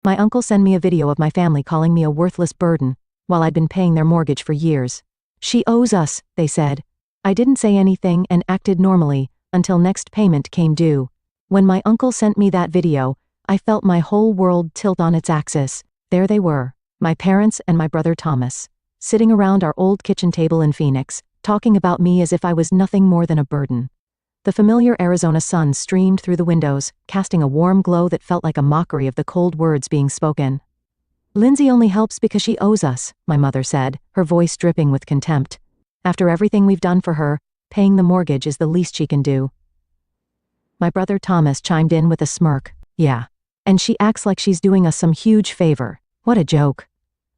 My uncle sent me a video of my family calling me a worthless burden, while I'd been paying their mortgage for years. "She owes us," they said. I didn't say anything and acted normally, until next payment came due. When my uncle sent me that video, I felt my whole world tilt on its axis. There they were, my parents and my brother Thomas, sitting around our old kitchen table in Phoenix, talking about me as if I was nothing more than a burden. The familiar Arizona sun streamed through the windows, casting a warm glow that felt like a mockery of the cold words being spoken. "Lindsay only helps because she owes us," my mother said, her voice dripping with contempt. "After everything we've done for her, paying the mortgage is the least she can do." My brother Thomas chimed in with a smirk. "Yeah. And she acts like she's doing us some huge favor. What a joke."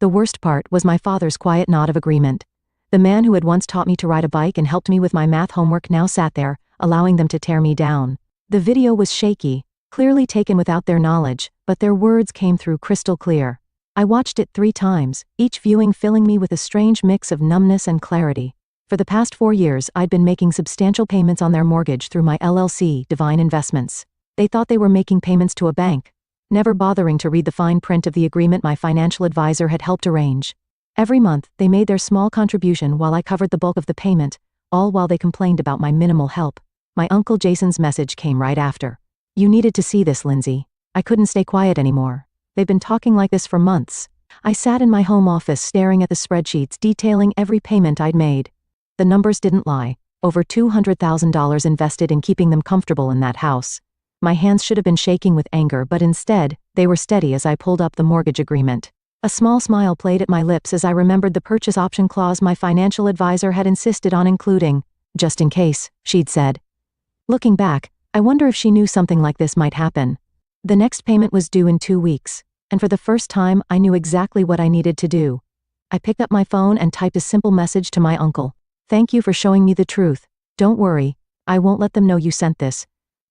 The worst part was my father's quiet nod of agreement. The man who had once taught me to ride a bike and helped me with my math homework now sat there, allowing them to tear me down. The video was shaky, clearly taken without their knowledge, but their words came through crystal clear. I watched it 3 times, each viewing filling me with a strange mix of numbness and clarity. For the past 4 years, I'd been making substantial payments on their mortgage through my LLC, Divine Investments. They thought they were making payments to a bank, never bothering to read the fine print of the agreement my financial advisor had helped arrange. Every month, they made their small contribution while I covered the bulk of the payment, all while they complained about my minimal help. My Uncle Jason's message came right after. "You needed to see this, Lindsay. I couldn't stay quiet anymore. They've been talking like this for months." I sat in my home office staring at the spreadsheets detailing every payment I'd made. The numbers didn't lie. Over $200,000 invested in keeping them comfortable in that house. My hands should have been shaking with anger, but instead, they were steady as I pulled up the mortgage agreement. A small smile played at my lips as I remembered the purchase option clause my financial advisor had insisted on including. "Just in case," she'd said. Looking back, I wonder if she knew something like this might happen. The next payment was due in 2 weeks, and for the first time, I knew exactly what I needed to do. I picked up my phone and typed a simple message to my uncle. "Thank you for showing me the truth. Don't worry, I won't let them know you sent this.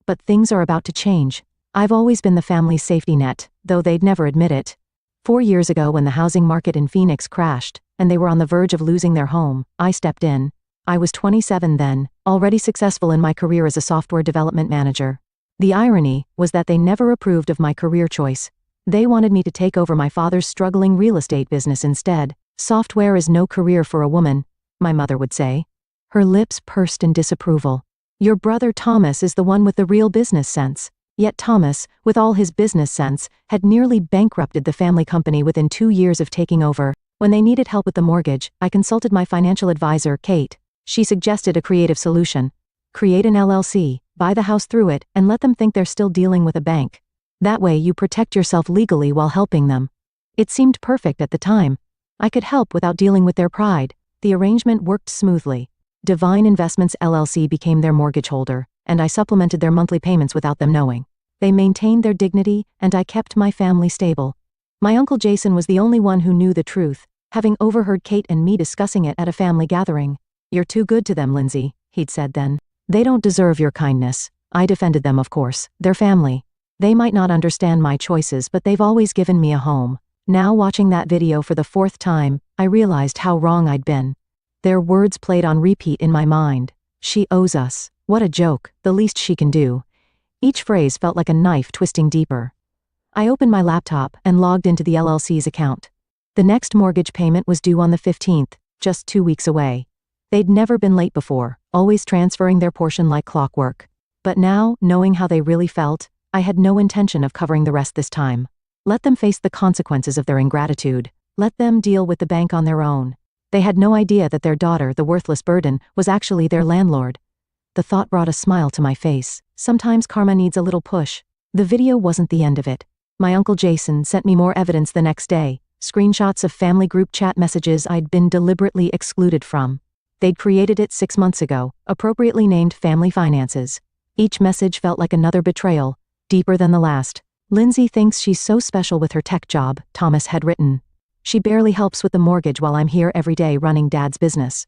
But things are about to change. I've always been the family's safety net, though they'd never admit it. 4 years ago when the housing market in Phoenix crashed, and they were on the verge of losing their home, I stepped in. I was 27 then, already successful in my career as a software development manager. The irony was that they never approved of my career choice. They wanted me to take over my father's struggling real estate business instead. "Software is no career for a woman," my mother would say. Her lips pursed in disapproval. "Your brother Thomas is the one with the real business sense." Yet Thomas, with all his business sense, had nearly bankrupted the family company within 2 years of taking over. When they needed help with the mortgage, I consulted my financial advisor, Kate. She suggested a creative solution. Create an LLC, buy the house through it, and let them think they're still dealing with a bank. That way you protect yourself legally while helping them. It seemed perfect at the time. I could help without dealing with their pride. The arrangement worked smoothly. Divine Investments LLC became their mortgage holder, and I supplemented their monthly payments without them knowing. They maintained their dignity, and I kept my family stable. My Uncle Jason was the only one who knew the truth, having overheard Kate and me discussing it at a family gathering. "You're too good to them, Lindsay," he'd said then. "They don't deserve your kindness." I defended them, of course. Their family. They might not understand my choices, but they've always given me a home. Now watching that video for the 4th time, I realized how wrong I'd been. Their words played on repeat in my mind. "She owes us. What a joke, the least she can do." Each phrase felt like a knife twisting deeper. I opened my laptop and logged into the LLC's account. The next mortgage payment was due on the 15th, just 2 weeks away. They'd never been late before, always transferring their portion like clockwork. But now, knowing how they really felt, I had no intention of covering the rest this time. Let them face the consequences of their ingratitude. Let them deal with the bank on their own. They had no idea that their daughter, the worthless burden, was actually their landlord. The thought brought a smile to my face. Sometimes karma needs a little push. The video wasn't the end of it. My Uncle Jason sent me more evidence the next day, screenshots of family group chat messages I'd been deliberately excluded from. They'd created it 6 months ago, appropriately named Family Finances. Each message felt like another betrayal, deeper than the last. "Lindsay thinks she's so special with her tech job," Thomas had written. "She barely helps with the mortgage while I'm here every day running Dad's business."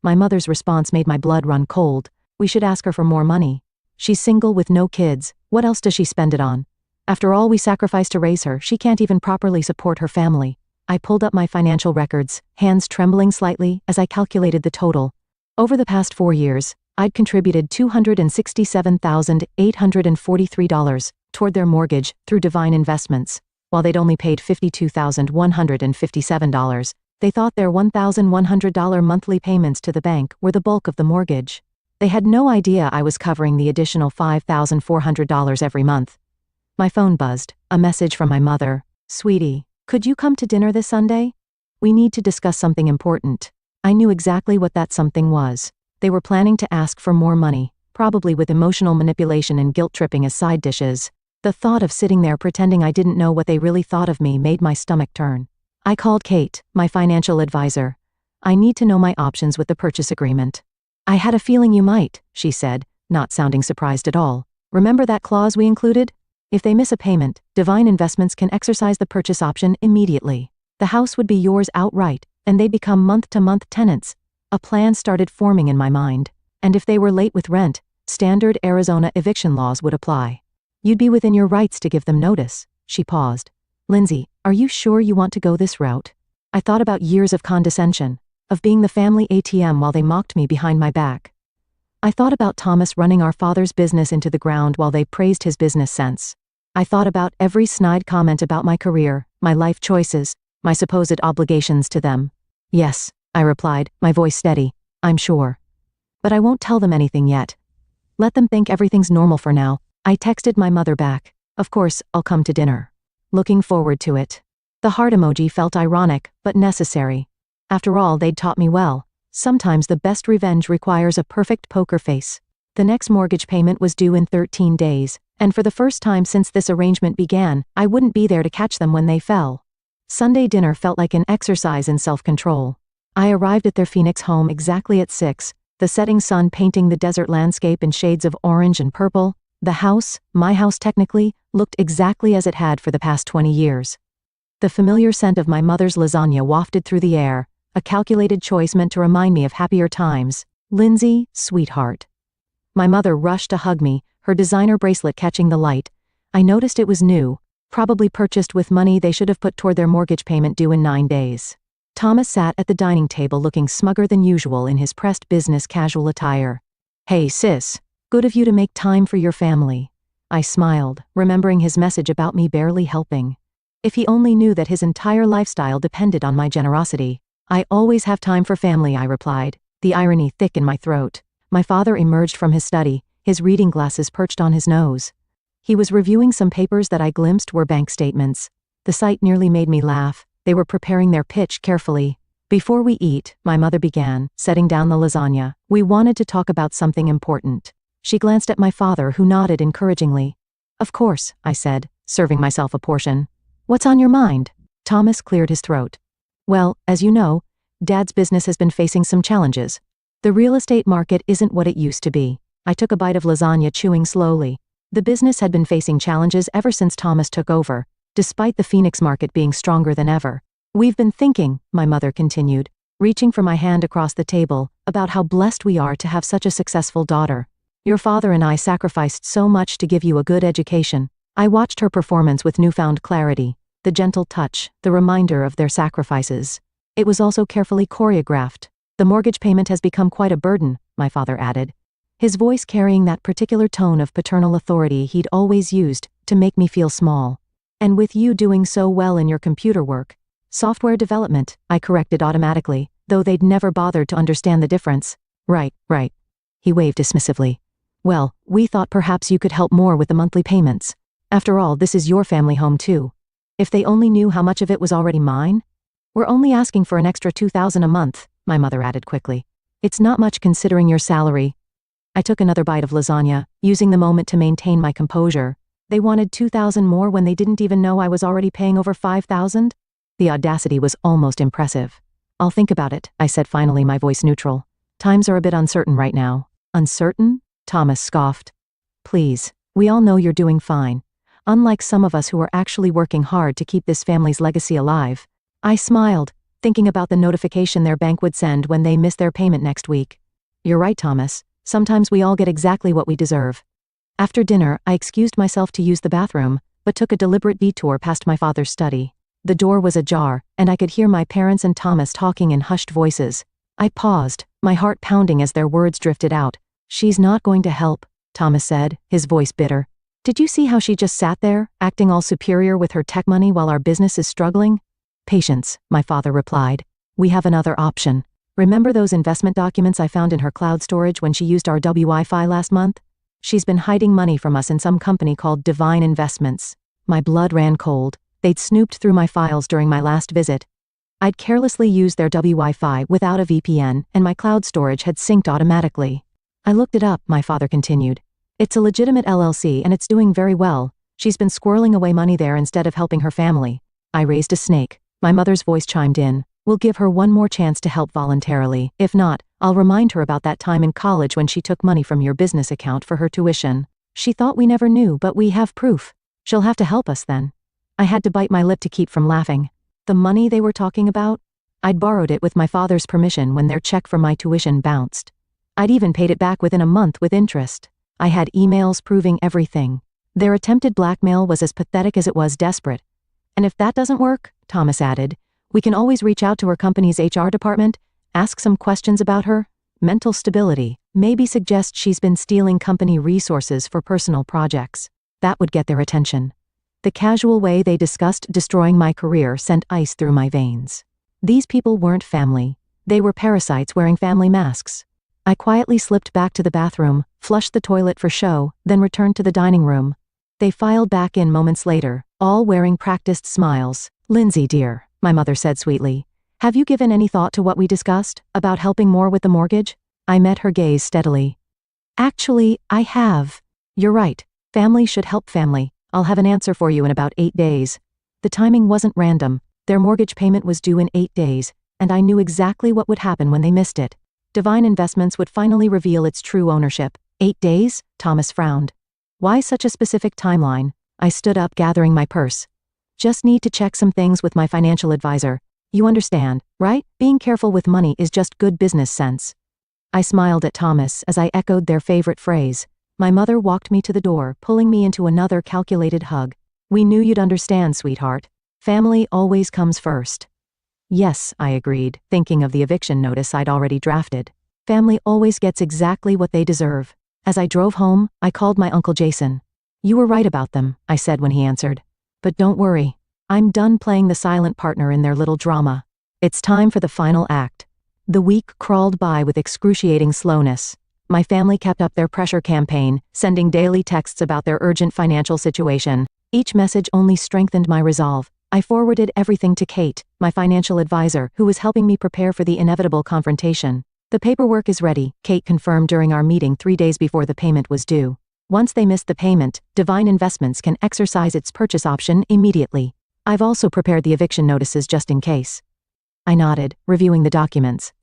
My mother's response made my blood run cold. "We should ask her for more money. She's single with no kids. What else does she spend it on? After all we sacrificed to raise her, she can't even properly support her family." I pulled up my financial records, hands trembling slightly as I calculated the total. Over the past 4 years, I'd contributed $267,843 toward their mortgage through Divine Investments. While they'd only paid $52,157, they thought their $1,100 monthly payments to the bank were the bulk of the mortgage. They had no idea I was covering the additional $5,400 every month. My phone buzzed, a message from my mother. "Sweetie, could you come to dinner this Sunday? We need to discuss something important." I knew exactly what that something was. They were planning to ask for more money, probably with emotional manipulation and guilt-tripping as side dishes. The thought of sitting there pretending I didn't know what they really thought of me made my stomach turn. I called Kate, my financial advisor. "I need to know my options with the purchase agreement." "I had a feeling you might," she said, not sounding surprised at all. "Remember that clause we included? If they miss a payment, Divine Investments can exercise the purchase option immediately. The house would be yours outright, and they'd become month-to-month tenants." A plan started forming in my mind. And if they were late with rent, standard Arizona eviction laws would apply. "You'd be within your rights to give them notice." She paused. "Lindsay, are you sure you want to go this route?" I thought about years of condescension, of being the family ATM while they mocked me behind my back. I thought about Thomas running our father's business into the ground while they praised his business sense. I thought about every snide comment about my career, my life choices, my supposed obligations to them. "Yes," I replied, my voice steady. "I'm sure. But I won't tell them anything yet. Let them think everything's normal for now." I texted my mother back. "Of course, I'll come to dinner. Looking forward to it." The heart emoji felt ironic, but necessary. After all, they'd taught me well. Sometimes the best revenge requires a perfect poker face. The next mortgage payment was due in 13 days, and for the first time since this arrangement began, I wouldn't be there to catch them when they fell. Sunday dinner felt like an exercise in self-control. I arrived at their Phoenix home exactly at 6, the setting sun painting the desert landscape in shades of orange and purple. The house, my house technically, looked exactly as it had for the past 20 years. The familiar scent of my mother's lasagna wafted through the air, a calculated choice meant to remind me of happier times. "Lindsay, sweetheart." My mother rushed to hug me, her designer bracelet catching the light. I noticed it was new, probably purchased with money they should have put toward their mortgage payment due in 9 days. Thomas sat at the dining table looking smugger than usual in his pressed business casual attire. "Hey sis, good of you to make time for your family." I smiled, remembering his message about me barely helping. If he only knew that his entire lifestyle depended on my generosity. "I always have time for family," I replied, the irony thick in my throat. My father emerged from his study, his reading glasses perched on his nose. He was reviewing some papers that I glimpsed were bank statements. The sight nearly made me laugh. They were preparing their pitch carefully. "Before we eat," my mother began, setting down the lasagna, "we wanted to talk about something important." She glanced at my father, who nodded encouragingly. "Of course," I said, serving myself a portion. "What's on your mind?" Thomas cleared his throat. "Well, as you know, Dad's business has been facing some challenges. The real estate market isn't what it used to be." I took a bite of lasagna, chewing slowly. The business had been facing challenges ever since Thomas took over, despite the Phoenix market being stronger than ever. "We've been thinking," my mother continued, reaching for my hand across the table, "about how blessed we are to have such a successful daughter. Your father and I sacrificed so much to give you a good education." I watched her performance with newfound clarity, the gentle touch, the reminder of their sacrifices. It was also carefully choreographed. "The mortgage payment has become quite a burden," my father added, his voice carrying that particular tone of paternal authority he'd always used to make me feel small. "And with you doing so well in your computer work." "Software development," I corrected automatically, though they'd never bothered to understand the difference. Right. He waved dismissively. "Well, we thought perhaps you could help more with the monthly payments. After all, this is your family home too. If they only knew how much of it was already mine." "We're only asking for an extra $2,000 a month," my mother added quickly. "It's not much considering your salary." I took another bite of lasagna, using the moment to maintain my composure. They wanted $2,000 more when they didn't even know I was already paying over $5,000? The audacity was almost impressive. "I'll think about it," I said finally, my voice neutral. "Times are a bit uncertain right now." "Uncertain?" Thomas scoffed. "Please, we all know you're doing fine. Unlike some of us who are actually working hard to keep this family's legacy alive." I smiled, thinking about the notification their bank would send when they missed their payment next week. "You're right, Thomas. Sometimes we all get exactly what we deserve." After dinner, I excused myself to use the bathroom, but took a deliberate detour past my father's study. The door was ajar, and I could hear my parents and Thomas talking in hushed voices. I paused, my heart pounding as their words drifted out. "She's not going to help," Thomas said, his voice bitter. Did you see how she just sat there, acting all superior with her tech money while our business is struggling? Patience, my father replied. We have another option. Remember those investment documents I found in her cloud storage when she used our Wi-Fi last month? She's been hiding money from us in some company called Divine Investments. My blood ran cold. They'd snooped through my files during my last visit. I'd carelessly used their Wi-Fi without a VPN, and my cloud storage had synced automatically. I looked it up, my father continued. It's a legitimate LLC and it's doing very well. She's been squirreling away money there instead of helping her family. I raised a snake. My mother's voice chimed in. We'll give her one more chance to help voluntarily. If not, I'll remind her about that time in college when she took money from your business account for her tuition. She thought we never knew, but we have proof. She'll have to help us then. I had to bite my lip to keep from laughing. The money they were talking about? I'd borrowed it with my father's permission when their check for my tuition bounced. I'd even paid it back within a month with interest. I had emails proving everything. Their attempted blackmail was as pathetic as it was desperate. And if that doesn't work, Thomas added, we can always reach out to her company's HR department, ask some questions about her mental stability, maybe suggest she's been stealing company resources for personal projects. That would get their attention. The casual way they discussed destroying my career sent ice through my veins. These people weren't family. They were parasites wearing family masks. I quietly slipped back to the bathroom, flushed the toilet for show, then returned to the dining room. They filed back in moments later, all wearing practiced smiles. Lindsay, dear, my mother said sweetly. Have you given any thought to what we discussed, about helping more with the mortgage? I met her gaze steadily. Actually, I have. You're right. Family should help family. I'll have an answer for you in about 8 days. The timing wasn't random. Their mortgage payment was due in 8 days, and I knew exactly what would happen when they missed it. Divine Investments would finally reveal its true ownership. 8 days? Thomas frowned. Why such a specific timeline? I stood up, gathering my purse. Just need to check some things with my financial advisor. You understand, right? Being careful with money is just good business sense. I smiled at Thomas as I echoed their favorite phrase. My mother walked me to the door, pulling me into another calculated hug. We knew you'd understand, sweetheart. Family always comes first. Yes, I agreed, thinking of the eviction notice I'd already drafted. Family always gets exactly what they deserve. As I drove home, I called my Uncle Jason. You were right about them, I said when he answered. But don't worry. I'm done playing the silent partner in their little drama. It's time for the final act. The week crawled by with excruciating slowness. My family kept up their pressure campaign, sending daily texts about their urgent financial situation. Each message only strengthened my resolve. I forwarded everything to Kate, my financial advisor, who was helping me prepare for the inevitable confrontation. The paperwork is ready, Kate confirmed during our meeting 3 days before the payment was due. Once they miss the payment, Divine Investments can exercise its purchase option immediately. I've also prepared the eviction notices just in case. I nodded, reviewing the documents.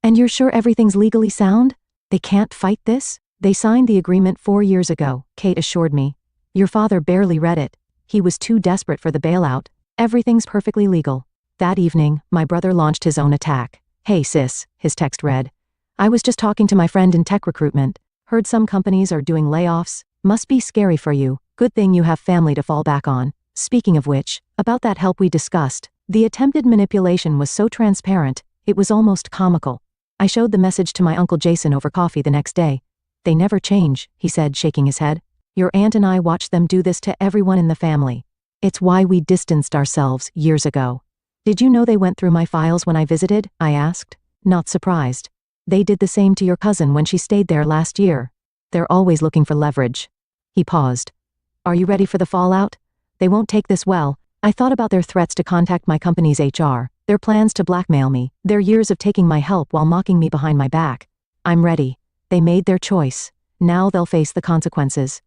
And you're sure everything's legally sound? They can't fight this? They signed the agreement 4 years ago, Kate assured me. Your father barely read it. He was too desperate for the bailout. Everything's perfectly legal. That evening, my brother launched his own attack. Hey sis, his text read. I was just talking to my friend in tech recruitment. Heard some companies are doing layoffs. Must be scary for you. Good thing you have family to fall back on. Speaking of which, about that help we discussed, the attempted manipulation was so transparent, it was almost comical. I showed the message to my Uncle Jason over coffee the next day. They never change, he said, shaking his head. Your aunt and I watched them do this to everyone in the family. It's why we distanced ourselves years ago. Did you know they went through my files when I visited? I asked. Not surprised. They did the same to your cousin when she stayed there last year. They're always looking for leverage. He paused. Are you ready for the fallout? They won't take this well. I thought about their threats to contact my company's HR, their plans to blackmail me, their years of taking my help while mocking me behind my back. I'm ready. They made their choice. Now they'll face the consequences.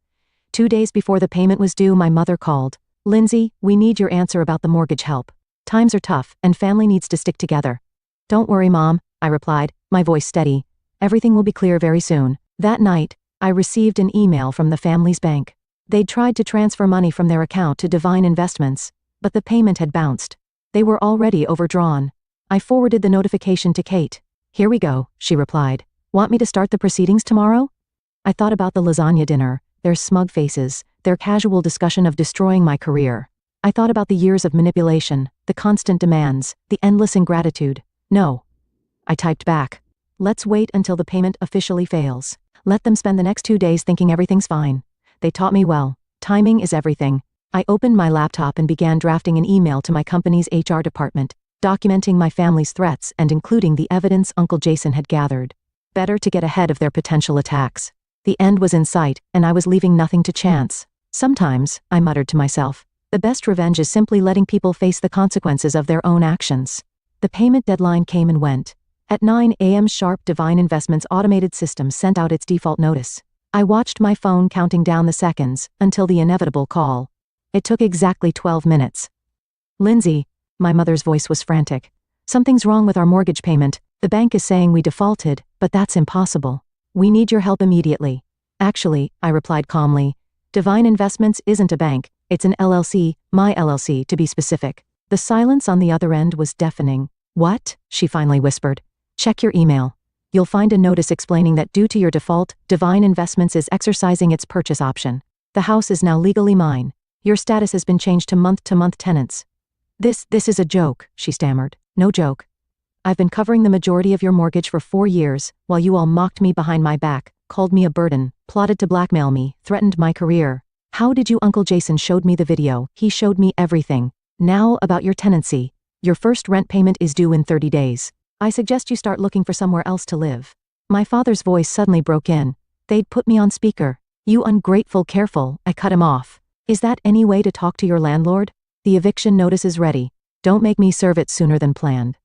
2 days before the payment was due, my mother called. Lindsay, we need your answer about the mortgage help. Times are tough, and family needs to stick together. Don't worry, Mom, I replied, my voice steady. Everything will be clear very soon. That night, I received an email from the family's bank. They'd tried to transfer money from their account to Divine Investments, but the payment had bounced. They were already overdrawn. I forwarded the notification to Kate. Here we go, she replied. Want me to start the proceedings tomorrow? I thought about the lasagna dinner, their smug faces, their casual discussion of destroying my career. I thought about the years of manipulation, the constant demands, the endless ingratitude. No. I typed back. Let's wait until the payment officially fails. Let them spend the next 2 days thinking everything's fine. They taught me well. Timing is everything. I opened my laptop and began drafting an email to my company's HR department, documenting my family's threats and including the evidence Uncle Jason had gathered. Better to get ahead of their potential attacks. The end was in sight, and I was leaving nothing to chance. Sometimes, I muttered to myself, the best revenge is simply letting people face the consequences of their own actions. The payment deadline came and went. At 9 a.m. sharp, Divine Investments' automated system sent out its default notice. I watched my phone counting down the seconds until the inevitable call. It took exactly 12 minutes. Lindsay, my mother's voice was frantic. Something's wrong with our mortgage payment. The bank is saying we defaulted, but that's impossible. We need your help immediately. Actually, I replied calmly, Divine Investments isn't a bank, it's an LLC, my LLC to be specific. The silence on the other end was deafening. What? She finally whispered. Check your email. You'll find a notice explaining that due to your default, Divine Investments is exercising its purchase option. The house is now legally mine. Your status has been changed to month-to-month tenants. This is a joke, she stammered. No joke. I've been covering the majority of your mortgage for 4 years, while you all mocked me behind my back, called me a burden, plotted to blackmail me, threatened my career. How did you? Uncle Jason showed me the video. He showed me everything. Now about your tenancy. Your first rent payment is due in 30 days. I suggest you start looking for somewhere else to live. My father's voice suddenly broke in. They'd put me on speaker. You ungrateful, careful, I cut him off. Is that any way to talk to your landlord? The eviction notice is ready. Don't make me serve it sooner than planned.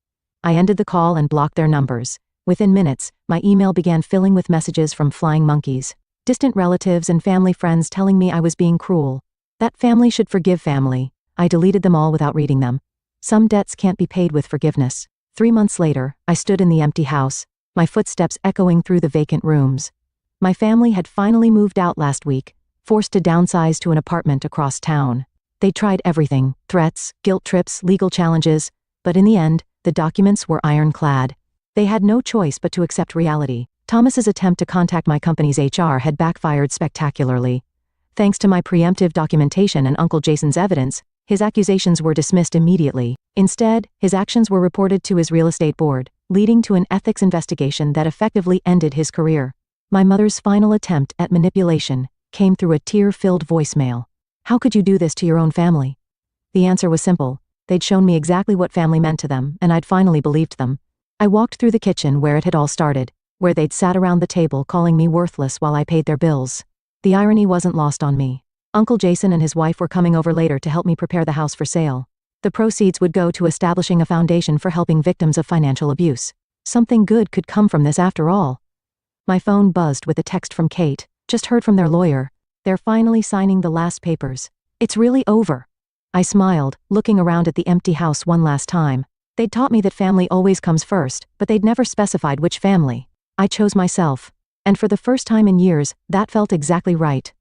I ended the call and blocked their numbers. Within minutes, my email began filling with messages from flying monkeys. Distant relatives and family friends telling me I was being cruel. That family should forgive family. I deleted them all without reading them. Some debts can't be paid with forgiveness. 3 months later, I stood in the empty house, my footsteps echoing through the vacant rooms. My family had finally moved out last week, forced to downsize to an apartment across town. They tried everything, threats, guilt trips, legal challenges, but in the end, the documents were ironclad. They had no choice but to accept reality. Thomas's attempt to contact my company's HR had backfired spectacularly. Thanks to my preemptive documentation and Uncle Jason's evidence, his accusations were dismissed immediately. Instead, his actions were reported to his real estate board, leading to an ethics investigation that effectively ended his career. My mother's final attempt at manipulation came through a tear-filled voicemail. How could you do this to your own family? The answer was simple. They'd shown me exactly what family meant to them, and I'd finally believed them. I walked through the kitchen where it had all started, where they'd sat around the table calling me worthless while I paid their bills. The irony wasn't lost on me. Uncle Jason and his wife were coming over later to help me prepare the house for sale. The proceeds would go to establishing a foundation for helping victims of financial abuse. Something good could come from this after all. My phone buzzed with a text from Kate. Just heard from their lawyer. They're finally signing the last papers. It's really over. I smiled, looking around at the empty house one last time. They'd taught me that family always comes first, but they'd never specified which family. I chose myself. And for the first time in years, that felt exactly right.